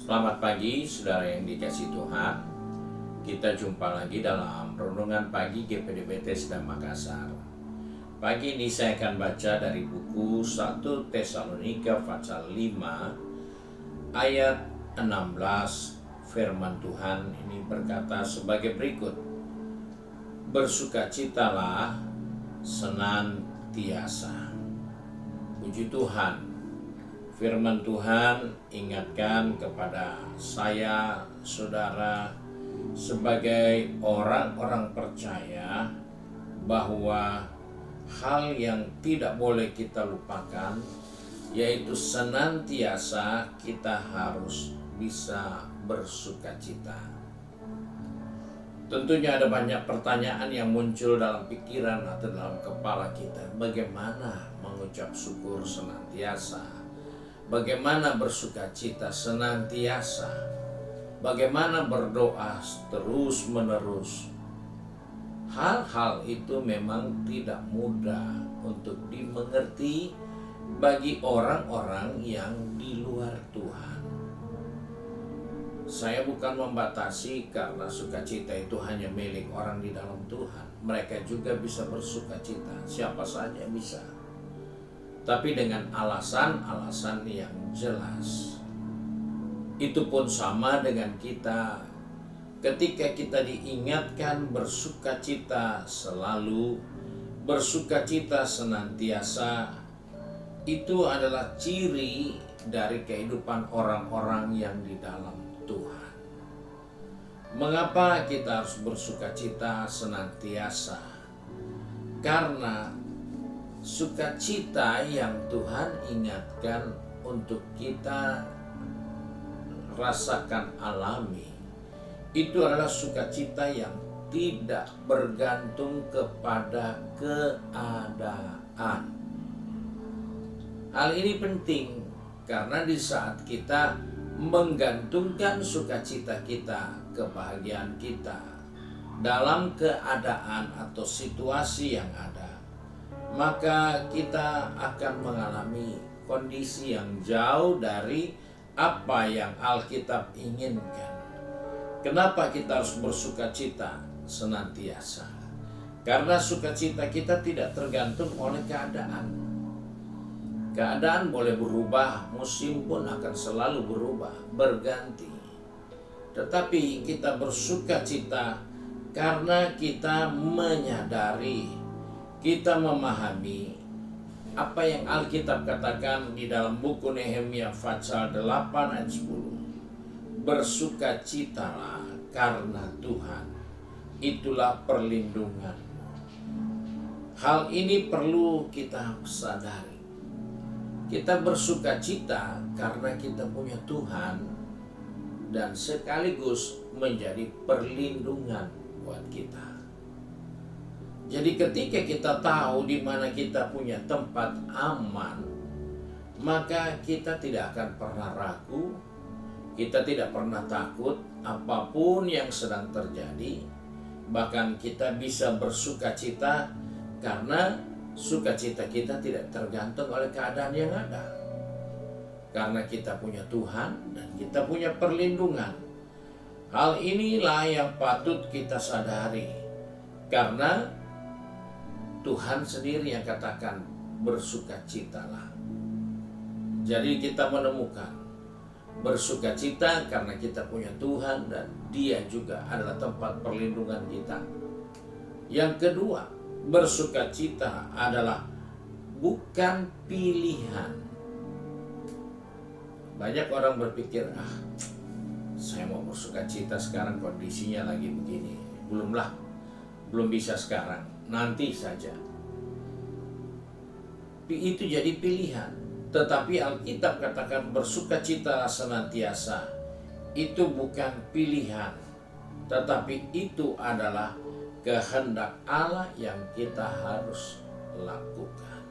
Selamat pagi, saudara yang dikasihi Tuhan. Kita jumpa lagi dalam Renungan Pagi GPD Bethesda Makassar. Pagi ini saya akan baca dari buku 1 Tesalonika pasal 5 ayat 16. Firman Tuhan ini berkata sebagai berikut: Bersukacitalah senantiasa. Puji Tuhan. Firman Tuhan ingatkan kepada saya, saudara, sebagai orang-orang percaya bahwa hal yang tidak boleh kita lupakan, yaitu senantiasa kita harus bisa bersukacita. Tentunya ada banyak pertanyaan yang muncul dalam pikiran atau dalam kepala kita. Bagaimana mengucap syukur senantiasa? Bagaimana bersukacita senantiasa? Bagaimana berdoa terus-menerus? Hal-hal itu memang tidak mudah untuk dimengerti bagi orang-orang yang di luar Tuhan. Saya bukan membatasi karena sukacita itu hanya milik orang di dalam Tuhan. Mereka juga bisa bersukacita, siapa saja bisa. Tapi dengan alasan-alasan yang jelas. Itu pun sama dengan kita. Ketika kita diingatkan bersukacita selalu, bersukacita senantiasa, itu adalah ciri dari kehidupan orang-orang yang di dalam Tuhan. Mengapa kita harus bersukacita senantiasa? Karena sukacita yang Tuhan ingatkan untuk kita rasakan alami, itu adalah sukacita yang tidak bergantung kepada keadaan. Hal ini penting karena di saat kita menggantungkan sukacita kita, kebahagiaan kita dalam keadaan atau situasi yang ada, maka kita akan mengalami kondisi yang jauh dari apa yang Alkitab inginkan. Kenapa kita harus bersukacita senantiasa? Karena sukacita kita tidak tergantung oleh keadaan. Keadaan boleh berubah, musim pun akan selalu berubah, berganti. Tetapi kita bersukacita karena kita menyadari, kita memahami apa yang Alkitab katakan di dalam buku Nehemia pasal 8 ayat 10. Bersukacitalah karena Tuhan, itulah perlindunganmu. Hal ini perlu kita sadari. Kita bersukacita karena kita punya Tuhan dan sekaligus menjadi perlindungan buat kita. Jadi ketika kita tahu di mana kita punya tempat aman, maka kita tidak akan pernah ragu, kita tidak pernah takut apapun yang sedang terjadi. Bahkan kita bisa bersukacita karena sukacita kita tidak tergantung oleh keadaan yang ada. Karena kita punya Tuhan dan kita punya perlindungan. Hal inilah yang patut kita sadari. Karena Tuhan sendiri yang katakan bersukacitalah. Jadi kita menemukan bersukacita karena kita punya Tuhan dan Dia juga adalah tempat perlindungan kita. Yang kedua, bersukacita adalah bukan pilihan. Banyak orang berpikir, saya mau bersukacita sekarang kondisinya lagi begini. Belum bisa sekarang. Nanti saja. Itu jadi pilihan. Tetapi Alkitab katakan bersukacita senantiasa. Itu bukan pilihan, tetapi itu adalah kehendak Allah yang kita harus lakukan.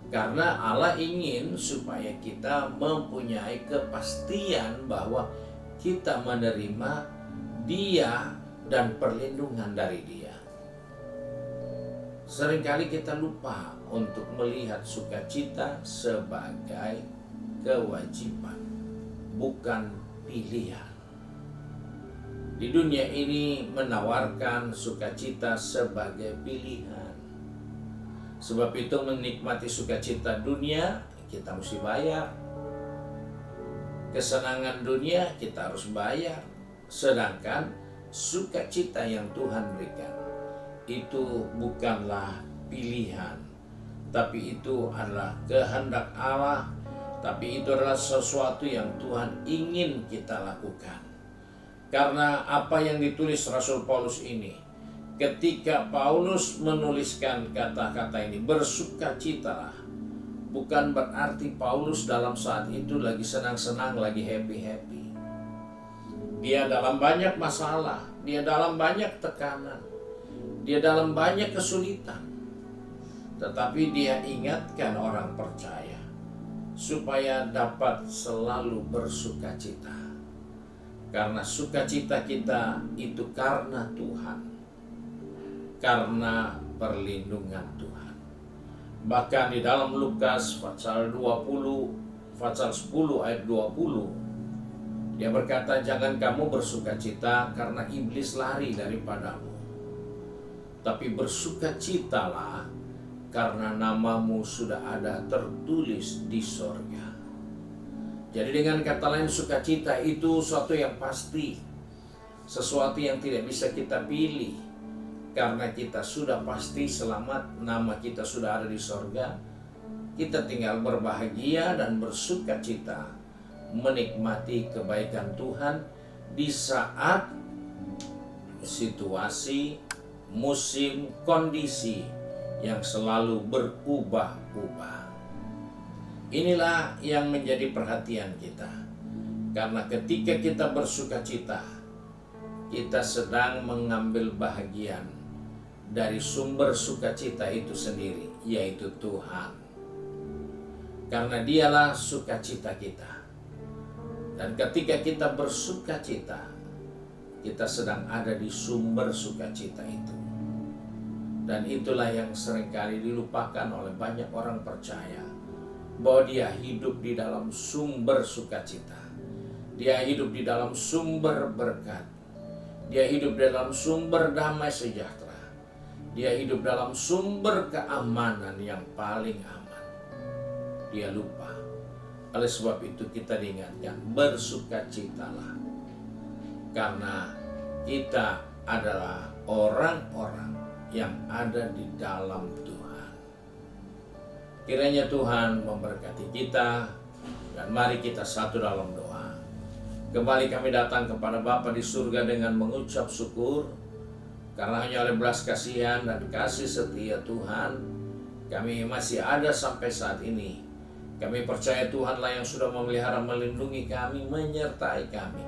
Karena Allah ingin supaya kita mempunyai kepastian bahwa kita menerima Dia dan perlindungan dari Dia. Seringkali kita lupa untuk melihat sukacita sebagai kewajiban. bukan pilihan. Di dunia ini menawarkan sukacita sebagai pilihan. Sebab itu menikmati sukacita dunia kita mesti bayar. Kesenangan dunia kita harus bayar. Sedangkan sukacita yang Tuhan berikan itu bukanlah pilihan, tapi itu adalah kehendak Allah, tapi itu adalah sesuatu yang Tuhan ingin kita lakukan. Karena apa yang ditulis Rasul Paulus ini, ketika Paulus menuliskan kata-kata ini, bersukacitalah, bukan berarti Paulus dalam saat itu lagi senang-senang, lagi happy-happy. Dia dalam banyak masalah, dia dalam banyak tekanan, dia dalam banyak kesulitan. Tetapi dia ingatkan orang percaya supaya dapat selalu bersukacita. Karena sukacita kita itu karena Tuhan, karena perlindungan Tuhan. Bahkan di dalam Lukas pasal 10 ayat 20, dia berkata, jangan kamu bersukacita karena iblis lari daripadamu, tapi bersukacitalah karena namamu sudah ada tertulis di sorga. Jadi dengan kata lain, sukacita itu sesuatu yang pasti, sesuatu yang tidak bisa kita pilih. Karena kita sudah pasti selamat, nama kita sudah ada di sorga, kita tinggal berbahagia dan bersukacita menikmati kebaikan Tuhan di saat situasi, musim, kondisi yang selalu berubah-ubah. Inilah yang menjadi perhatian kita. Karena ketika kita bersukacita, kita sedang mengambil bahagian dari sumber sukacita itu sendiri, yaitu Tuhan. Karena dialah sukacita kita. Dan ketika kita bersukacita, kita sedang ada di sumber sukacita itu. Dan itulah yang seringkali dilupakan oleh banyak orang percaya, bahwa dia hidup di dalam sumber sukacita. Dia hidup di dalam sumber berkat. Dia hidup di dalam sumber damai sejahtera. Dia hidup dalam sumber keamanan yang paling aman. Dia lupa. Oleh sebab itu kita diingatkan, bersukacitalah. Karena kita adalah orang-orang yang ada di dalam Tuhan. Kiranya Tuhan memberkati kita, dan mari kita satu dalam doa. Kembali kami datang kepada Bapa di surga dengan mengucap syukur, karena hanya oleh belas kasihan dan kasih setia Tuhan, kami masih ada sampai saat ini. Kami percaya Tuhanlah yang sudah memelihara, melindungi kami, menyertai kami.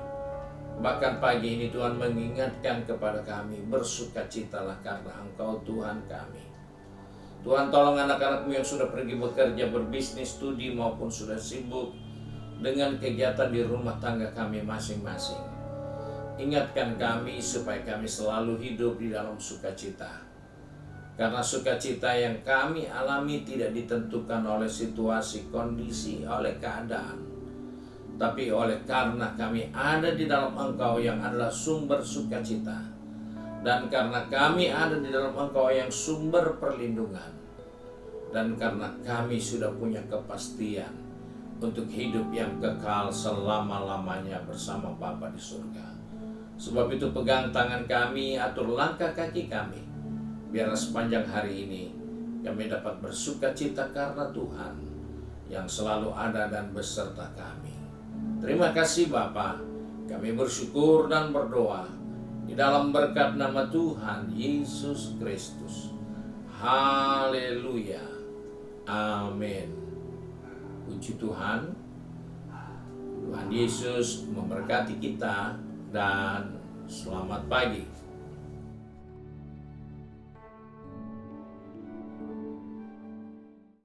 Bahkan pagi ini Tuhan mengingatkan kepada kami, bersukacitalah karena Engkau Tuhan kami. Tuhan, tolong anak-anak-Mu yang sudah pergi bekerja, berbisnis, studi maupun sudah sibuk dengan kegiatan di rumah tangga kami masing-masing. Ingatkan kami supaya kami selalu hidup di dalam sukacita. Karena sukacita yang kami alami tidak ditentukan oleh situasi, kondisi, oleh keadaan, tapi oleh karena kami ada di dalam Engkau yang adalah sumber sukacita. Dan karena kami ada di dalam Engkau yang sumber perlindungan. Dan karena kami sudah punya kepastian untuk hidup yang kekal selama-lamanya bersama Bapa di surga. Sebab itu pegang tangan kami, atur langkah kaki kami. Biarlah sepanjang hari ini kami dapat bersukacita karena Tuhan yang selalu ada dan beserta kami. Terima kasih Bapa, kami bersyukur dan berdoa di dalam berkat nama Tuhan Yesus Kristus. Haleluya. Amin. Puji Tuhan. Tuhan Yesus memberkati kita dan selamat pagi.